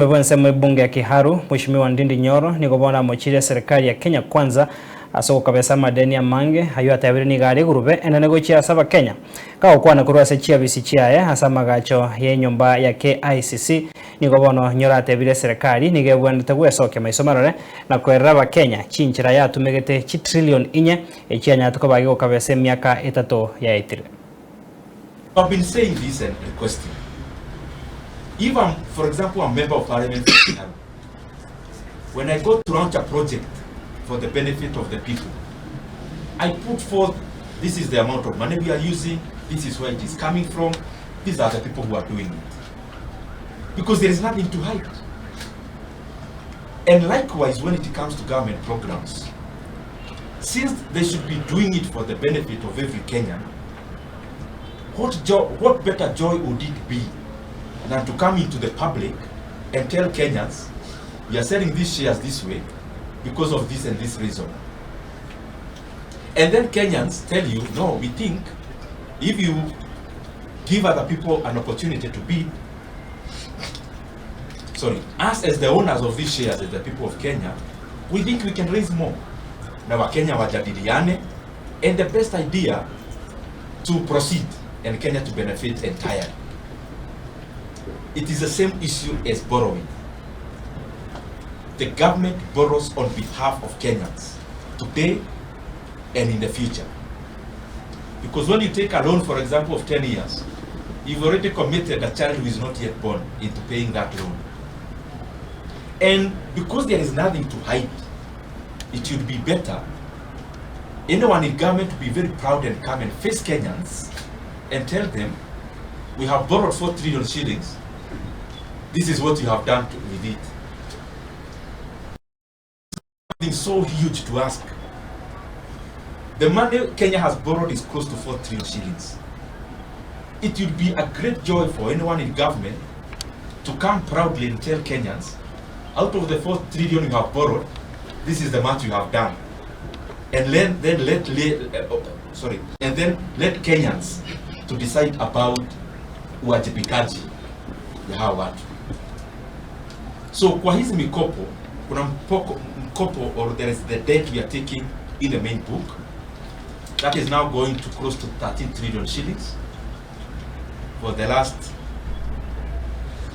Mwense bunge ya Kiharu, Mheshimiwa Ndindi Nyoro ni gobona mochire serikali ya Kenya kwanza aso kabesa madeni ya mange hayo atayabiri ni gari gurube enene gochia saba Kenya ka okwana kurwase chia bisichiaye hasa magacho ye nyumba ya KICC ni gobona Nyoro atayabire serikali ni gebwende gwesoke maisomarore na kweraba Kenya chinchira ya tumegete chi trillion inye echianya tukobage gokabese miaka 3 ya itire. I've been saying this and requesting. If I'm, for example, a member of parliament, when I go to launch a project for the benefit of the people, I put forth, this is the amount of money we are using, this is where it is coming from, these are the people who are doing it. Because there is nothing to hide. And likewise, when it comes to government programs, since they should be doing it for the benefit of every Kenyan, what better joy would it be than to come into the public and tell Kenyans, we are selling these shares this way because of this and this reason. And then Kenyans tell you, no, we think if you give other people an opportunity to bid, us as the owners of these shares, as the people of Kenya, we think we can raise more. Now Kenya wajadiliane, and the best idea to proceed and Kenya to benefit entirely. It is the same issue as borrowing. The government borrows on behalf of Kenyans today and in the future. Because when you take a loan, for example, of 10 years, you've already committed a child who is not yet born into paying that loan. And because there is nothing to hide, it should be better anyone in government to be very proud and come and face Kenyans and tell them, we have borrowed 4 trillion shillings, this is what you have done with it. Something so huge to ask. The money Kenya has borrowed is close to 4 trillion shillings. It would be a great joy for anyone in government to come proudly and tell Kenyans, out of the 4 trillion you have borrowed, this is the much you have done. And then let Kenyans to decide about uwajibikaji ya hawa watu. So kwa hizi mikopo, kuna mkopo or there is the debt we are taking in the main book that is now going to close to 13 trillion shillings. For the last,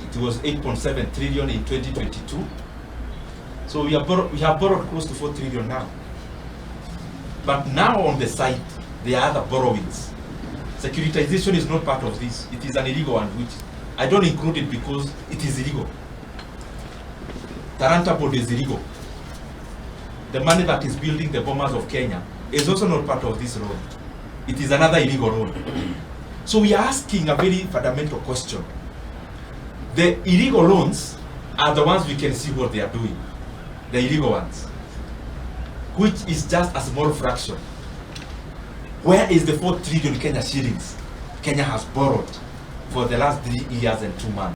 it was 8.7 trillion in 2022. So we have borrowed close to 4 trillion now. But now on the side, there are other borrowings. Securitization is not part of this. It is an illegal one, which I don't include it because it is illegal. Taranta Board is illegal. The money that is building the bombers of Kenya is also not part of this loan. It is another illegal loan. So we are asking a very fundamental question. The illegal loans are the ones we can see what they are doing. The illegal ones, which is just a small fraction. Where is the 4 trillion Kenya shillings Kenya has borrowed for the last 3 years and 2 months?